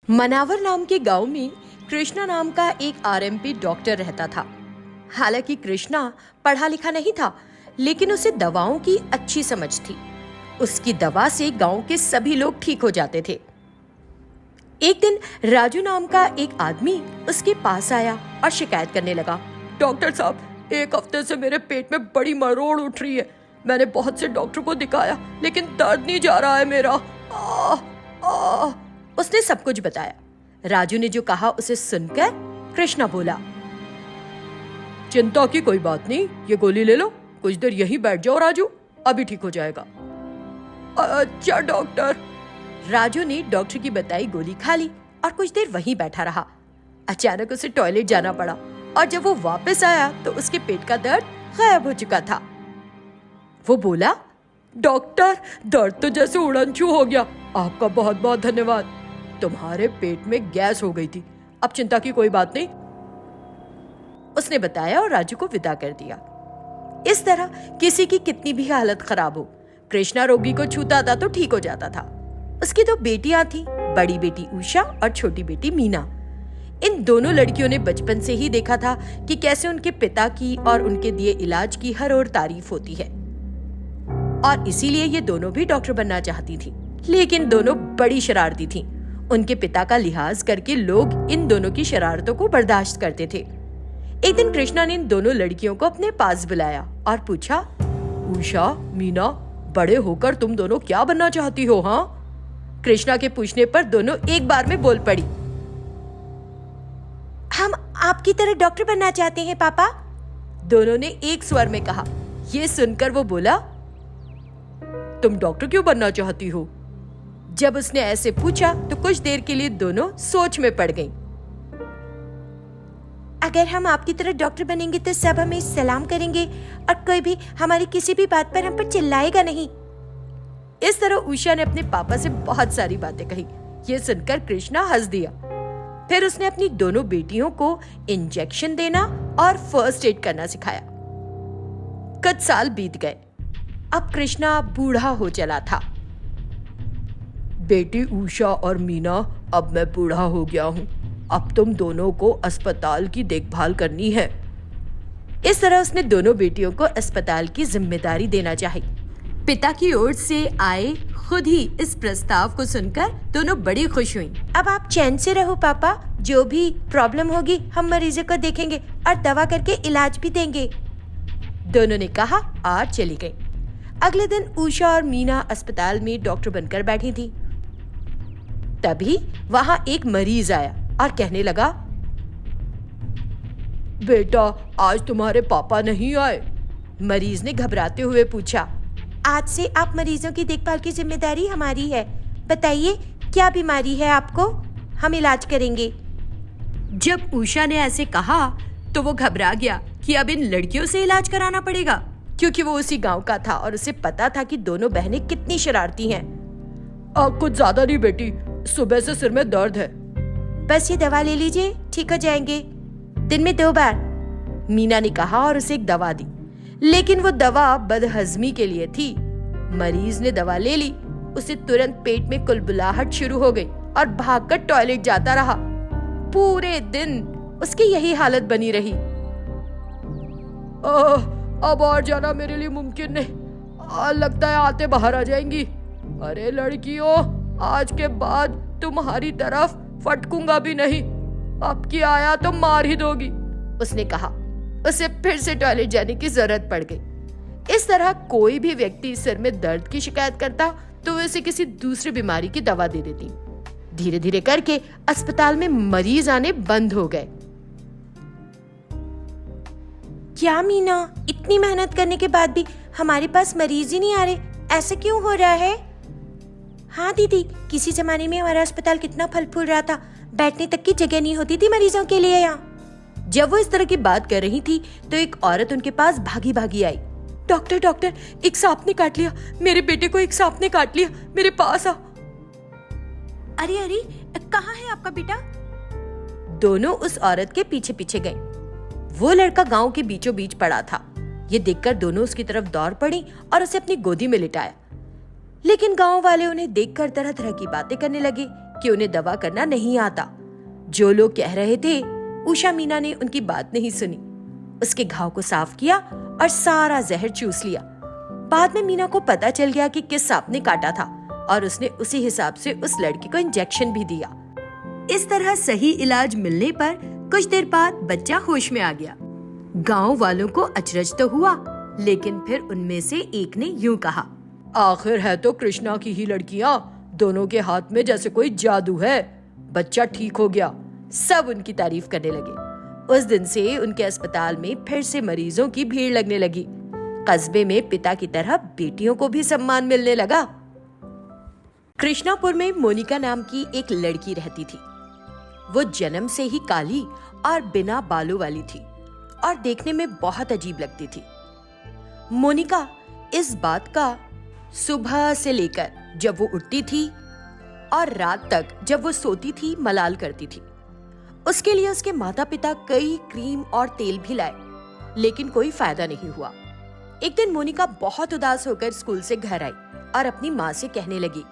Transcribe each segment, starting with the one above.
मनावर नाम के गांव में कृष्णा नाम का एक आरएमपी डॉक्टर रहता था। हालांकि कृष्णा पढ़ा लिखा नहीं था, लेकिन उसे दवाओं की अच्छी समझ थी। उसकी दवा से गांव के सभी लोग ठीक हो जाते थे। एक दिन राजू नाम का एक आदमी उसके पास आया और शिकायत करने लगा। डॉक्टर साहब, एक हफ्ते से मेरे पेट में बड़ी मरोड़ उठ रही है। मैंने बहुत से डॉक्टर को दिखाया, लेकिन दर्द नहीं जा रहा है मेरा। उसने सब कुछ बताया। राजू ने जो कहा उसे सुनकर कृष्णा बोला, चिंता की कोई बात नहीं, ये गोली ले लो, कुछ देर यहीं बैठ जाओ राजू, अभी ठीक हो जाएगा। अच्छा डॉक्टर। राजू ने डॉक्टर की बताई गोली खा ली और कुछ देर वहीं बैठा रहा। अचानक उसे टॉयलेट जाना पड़ा और जब वो वापस आया तो उसके पेट का दर्द गायब हो चुका था। वो बोला, डॉक्टर, दर्द तो जैसे उड़नछू हो गया। आपका बहुत बहुत धन्यवाद। तुम्हारे पेट में गैस हो गई थी, अब चिंता की कोई बात नहीं। उसने बताया और राजू को विदा कर दिया। इस तरह किसी की कितनी भी हालत खराब हो, कृष्णा रोगी को छूता था तो ठीक हो जाता था। उसकी दो बेटियां थी, बड़ी बेटी उषा और छोटी बेटी मीना। इन दोनों लड़कियों ने बचपन से ही देखा था कि कैसे उनके पिता की और उनके दिए इलाज की हर ओर तारीफ होती है, और इसीलिए ये दोनों भी डॉक्टर बनना चाहती थी। लेकिन दोनों बड़ी शरारती थीं। उनके पिता का लिहाज करके लोग इन दोनों की शरारतों को बर्दाश्त करते थे। एक दिन कृष्णा ने इन दोनों लड़कियों को अपने पास बुलाया और पूछा, उषा, मीना, बड़े होकर तुम दोनों क्या बनना चाहती हो? हाँ? कृष्णा के पूछने पर दोनों एक बार में बोल पड़ी, हम आपकी तरह डॉक्टर बनना चाहते हैं पापा। दोनों ने एक स्वर में कहा। ये सुनकर वो बोला, तुम डॉक्टर क्यों बनना चाहती हो? जब उसने ऐसे पूछा तो कुछ देर के लिए दोनों सोच में पड़ गईं। अगर हम आपकी तरह डॉक्टर बनेंगे तो सब हमें सलाम करेंगे और कोई भी हमारी किसी भी बात पर हम पर चिल्लाएगा नहीं। इस तरह उषा ने अपने पापा से बहुत सारी बातें कही। ये सुनकर कृष्णा हंस दिया। फिर उसने अपनी दोनों बेटियों को इंजेक्शन देना और फर्स्ट एड करना सिखाया। कुछ साल बीत गए। अब कृष्णा बूढ़ा हो चला था। बेटी उषा और मीना, अब मैं बूढ़ा हो गया हूँ, अब तुम दोनों को अस्पताल की देखभाल करनी है। इस तरह उसने दोनों बेटियों को अस्पताल की जिम्मेदारी देना चाही। पिता की ओर से आए खुद ही इस प्रस्ताव को सुनकर दोनों बड़ी खुश हुईं। अब आप चैन से रहो पापा, जो भी प्रॉब्लम होगी हम मरीजों को देखेंगे और दवा करके इलाज भी देंगे। दोनों ने कहा और चली गई। अगले दिन उषा और मीना अस्पताल में डॉक्टर बनकर बैठी थी। तभी वहां एक मरीज आया और कहने लगा, बेटा, आज तुम्हारे पापा नहीं आए? मरीज ने घबराते हुए पूछा, आज से आप मरीजों की देखभाल की जिम्मेदारी हमारी है। बताइए क्या बीमारी है आपको, हम इलाज करेंगे। जब उषा ने ऐसे कहा तो वो घबरा गया कि अब इन लड़कियों से इलाज कराना पड़ेगा, क्योंकि वो उसी गांव का था और उसे पता था कि दोनों बहनें कितनी शरारती हैं। कुछ ज्यादा नहीं बेटी, सुबह से सिर में दर्द है। बस ये दवा ले लीजिए, ठीक हो जाएंगे, दिन में 2 बार। मीना ने कहा और उसे एक दवा दी, लेकिन वो दवा बदहजमी के लिए थी। मरीज ने दवा ले ली, उसे तुरंत पेट में कुलबुलाहट शुरू हो गई और भागकर टॉयलेट जाता रहा। पूरे दिन उसकी यही हालत बनी रही। अब और जाना मेरे लिए मुमकिन नहीं, लगता है आते बाहर आ जाएंगी। अरे लड़कियों, आज के बाद तुम्हारी तरफ फटकूंगा भी नहीं, अब की आया तो मार ही दोगी, उसने कहा। उसे फिर से टॉयलेट जाने की जरूरत पड़ गई। इस तरह कोई भी व्यक्ति सिर में दर्द की शिकायत करता तो उसे किसी दूसरी बीमारी की दवा दे देती। धीरे धीरे करके अस्पताल में मरीज आने बंद हो गए। क्या मीना, इतनी मेहनत करने के बाद भी हमारे पास मरीज ही नहीं आ रहे, ऐसा क्यों हो रहा है? हाँ दीदी, किसी जमाने में हमारा अस्पताल कितना फल फूल रहा था, बैठने तक की जगह नहीं होती थी मरीजों के लिए यहाँ। जब वो इस तरह की बात कर रही थी तो एक औरत उनके पास भागी भागी आई। डॉक्टर, डॉक्टर, एक सांप ने काट लिया, मेरे बेटे को एक सांप ने काट लिया, मेरे पास आ। अरे अरे, कहाँ है आपका बेटा? दोनों उस औरत के पीछे पीछे गए। वो लड़का गांव के बीचों बीच पड़ा था। ये देखकर दोनों उसकी तरफ दौड़ पड़ी और उसे अपनी गोदी में लिटाया। लेकिन गांव वाले उन्हें देखकर तरह तरह की बातें करने लगे कि उन्हें दवा करना नहीं आता। जो लोग कह रहे थे, उषा मीना ने उनकी बात नहीं सुनी। उसके घाव को साफ किया और सारा जहर चूस लिया। बाद में मीना को पता चल गया कि किस सांप ने काटा था और उसने उसी हिसाब से उस लड़की को इंजेक्शन भी दिया। इस तरह सही इलाज मिलने पर कुछ देर बाद बच्चा होश में आ गया। गांव वालों को अचरज तो हुआ, लेकिन फिर उनमें से एक ने यूं कहा, आखिर है तो कृष्णा की ही लड़कियां, दोनों के हाथ में जैसे कोई जादू है। बच्चा ठीक हो गया। सब उनकी तारीफ करने लगे। उस दिन से उनके अस्पताल में फिर से मरीजों की भीड़ लगने लगी। कस्बे में पिता की तरह बेटियों को भी सम्मान मिलने लगा। कृष्णापुर में मोनिका नाम की एक लड़की रहती थी। वो जन्म से ही काली और बिना बालों वाली थी और देखने में बहुत अजीब लगती थी। मोनिका इस बात का सुबह से लेकर जब वो उठती थी और रात तक जब वो सोती थी मलाल करती थी। उसके लिए उसके माता पिता कई क्रीम और तेल भी लाए, लेकिन कोई फायदा नहीं हुआ। एक दिन मोनिका बहुत उदास होकर स्कूल से घर आई और अपनी माँ से कहने लगी,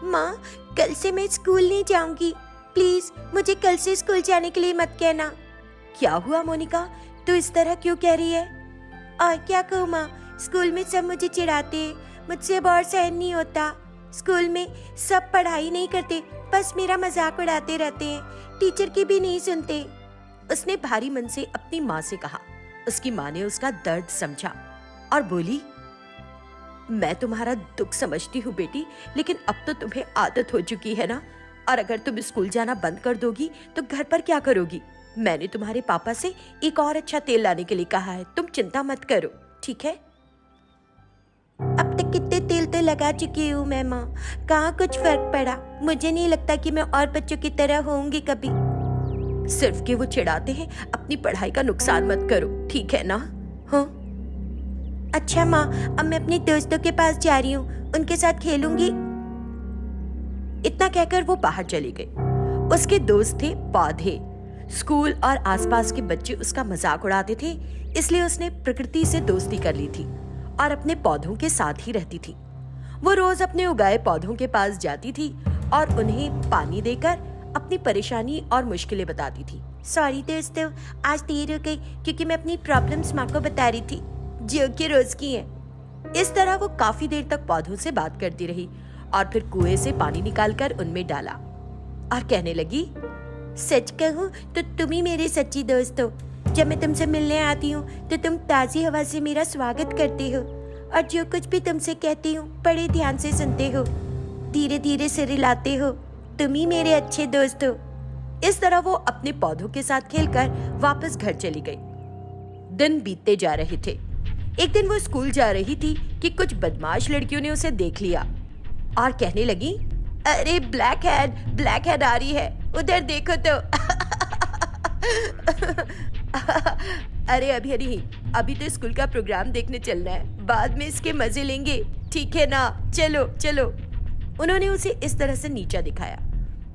माँ, कल से मैं स्कूल नहीं जाऊंगी। प्लीज मुझे कल से स्कूल जाने के लिए मत कहना। क्या हुआ मोनिका, तू इस तरह क्यों कह रही है? और क्या कहूँ माँ, स्कूल में सब मुझे चिढ़ाते हैं, मुझसे अब और सहन नहीं होता। स्कूल में सब पढ़ाई नहीं करते, बस मेरा मजाक उड़ाते रहते हैं, टीचर की भी नहीं सुनते। उसने भारी मन से अपनी माँ से कहा। उसकी माँ ने उसका दर्द समझा और बोली, मैं तुम्हारा दुख समझती हूँ बेटी, लेकिन अब तो तुम्हें आदत हो चुकी है ना, और अगर तुम स्कूल जाना बंद कर दोगी तो घर पर क्या करोगी? मैंने तुम्हारे पापा से एक और अच्छा तेल लाने के लिए कहा है, तुम चिंता मत करो, ठीक है? अब तक कितने तेल तो लगा चुकी हूँ मैं माँ, कहाँ कुछ फर्क पड़ा। मुझे नहीं लगता कि मैं और बच्चों की तरह होंगी कभी। सिर्फ कि वो चिढ़ाते हैं, अपनी पढ़ाई का नुकसान मत करो, ठीक है ना? हाँ अच्छा माँ, अब मैं अपने दोस्तों के पास जा रही हूँ, उनके साथ खेलूंगी। इतना कहकर वो बाहर चली गई। उसके दोस्त थे पौधे। स्कूल और आसपास के बच्चे उसका मजाक उड़ाते थे, इसलिए उसने प्रकृति से दोस्ती कर ली थी और अपने पौधों के साथ ही रहती थी। वो रोज अपने उगाए पौधों के पास जाती थी और उन्हें पानी देकर अपनी परेशानी और मुश्किलें बताती थी। सॉरी दोस्तों, आज देर हो गई क्योंकि मैं अपनी प्रॉब्लम्स माँ को बता रही थी, जो कि रोज की है। इस तरह वो काफी देर तक पौधों से बात करती रही और फिर कुएं से पानी निकालकर उनमें डाला और कहने लगी, सच कहूँ तो तुम ही मेरे सच्ची दोस्त हो। जब मैं तुमसे मिलने आती हूँ तो तुम ताजी हवा से मेरा स्वागत करते हो और जो कुछ भी तुमसे कहती हूँ बड़े ध्यान से सुनते हो, धीरे धीरे सिर हिलाते हो। तुम ही मेरे अच्छे दोस्त हो। इस तरह वो अपने पौधों के साथ खेलकर वापस घर चली गई। दिन बीतते जा रहे थे। एक दिन वो स्कूल जा रही थी कि कुछ बदमाश लड़कियों ने उसे देख लिया और कहने लगी, अरे ब्लैक हेड आ रही है, उधर देखो तो। अरे अभी तो स्कूल का प्रोग्राम देखने चलना है, बाद में इसके मजे लेंगे, ठीक है ना? चलो चलो। उन्होंने उसे इस तरह से नीचा दिखाया।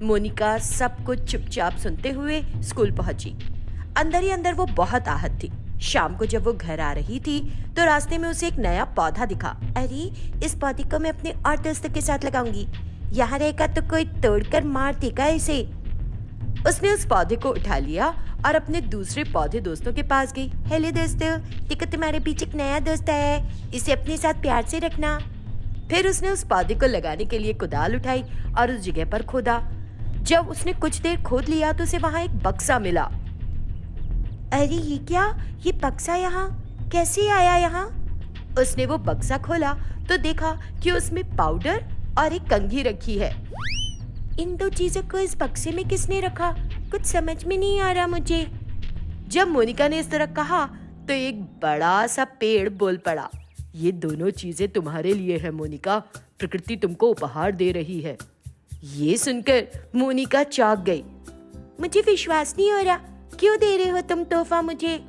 मोनिका सब कुछ चुपचाप सुनते हुए स्कूल पहुंची। अंदर ही अंदर वो बहुत आहत थी। शाम को जब वो घर आ रही थी तो रास्ते में उसे एक नया पौधा दिखा। अरे इस पौधे को मैं अपने और दोस्तों के साथ लगाऊंगी, यहाँ रहेगा तो कोई तोड़कर मार देगा इसे। उसने उस पौधे को उठा लिया और अपने दूसरे पौधे दोस्तों के पास गई। हेलो दोस्तों, देखो तुम्हारे बीच एक नया दोस्त आया है, इसे अपने साथ प्यार से रखना। फिर उसने उस पौधे को लगाने के लिए कुदाल उठाई और उस जगह पर खोदा। जब उसने कुछ देर खोद लिया तो उसे वहां एक बक्सा मिला। अरे ये क्या, ये बक्सा यहाँ कैसे आया यहाँ? उसने वो बक्सा खोला तो देखा कि उसमें पाउडर और एक कंघी रखी है। इन दो चीजों को इस बक्से में किसने रखा, कुछ समझ में नहीं आ रहा मुझे। जब मोनिका ने इस तरह कहा तो एक बड़ा सा पेड़ बोल पड़ा, ये दोनों चीजें तुम्हारे लिए है मोनिका, प्रकृति तुमको उपहार दे रही है। ये सुनकर मोनिका चौंक गई। मुझे विश्वास नहीं हो रहा, क्यों दे रहे हो तुम तोहफा मुझे?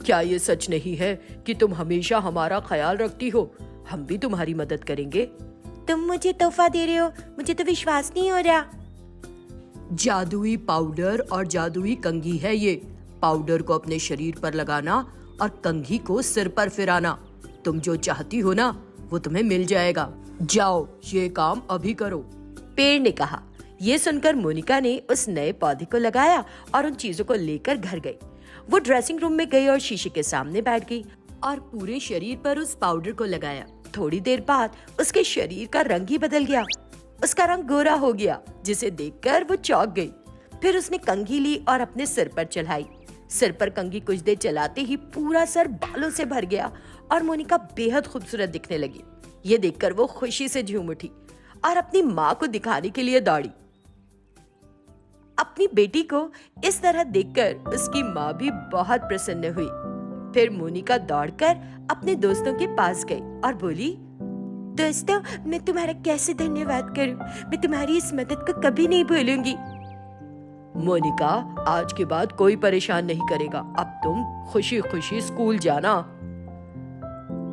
क्या ये सच नहीं है कि तुम हमेशा हमारा ख्याल रखती हो? हम भी तुम्हारी मदद करेंगे। तुम मुझे तोहफा दे रहे हो, मुझे तो विश्वास नहीं हो रहा। जादुई पाउडर और जादुई कंघी है ये। पाउडर को अपने शरीर पर लगाना और कंघी को सिर पर फिराना। तुम जो चाहती हो ना वो तुम्हें मिल जाएगा। जाओ, ये काम अभी करो। पेड़ ने कहा। ये सुनकर मोनिका ने उस नए पौधे को लगाया और उन चीजों को लेकर घर गई। वो ड्रेसिंग रूम में गई और शीशे के सामने बैठ गई और पूरे शरीर पर उस पाउडर को लगाया। थोड़ी देर बाद उसके शरीर का रंग ही बदल गया। उसका रंग गोरा हो गया, जिसे देखकर वो चौंक गई। फिर उसने कंघी ली और अपने सिर पर चढ़ाई। सिर पर कंघी कुछ देर चलाते ही पूरा सर बालों से भर गया और मोनिका बेहद खूबसूरत दिखने लगी। ये देखकर वो खुशी से झूम उठी और अपनी माँ को दिखाने के लिए दौड़ी। अपनी बेटी को इस तरह देखकर उसकी माँ भी बहुत प्रसन्न हुई। फिर मोनिका दौड़कर अपने दोस्तों के पास गई और बोली, दोस्तों, मैं तुम्हारा कैसे धन्यवाद करूं? मैं तुम्हारी इस मदद को कभी नहीं भूलूंगी। मोनिका, आज के बाद कोई परेशान नहीं करेगा। अब तुम खुशी खुशी स्कूल जाना।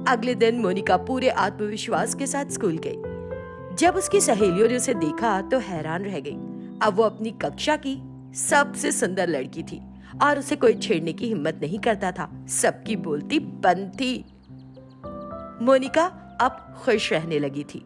अगले दिन मोनिका पूरे आत्मविश्वास के साथ स्कूल गई। जब उसकी सहेलियों ने उसे देखा तो हैरान रह गई। अब वो अपनी कक्षा की सबसे सुंदर लड़की थी और उसे कोई छेड़ने की हिम्मत नहीं करता था। सबकी बोलती बंद थी। मोनिका अब खुश रहने लगी थी।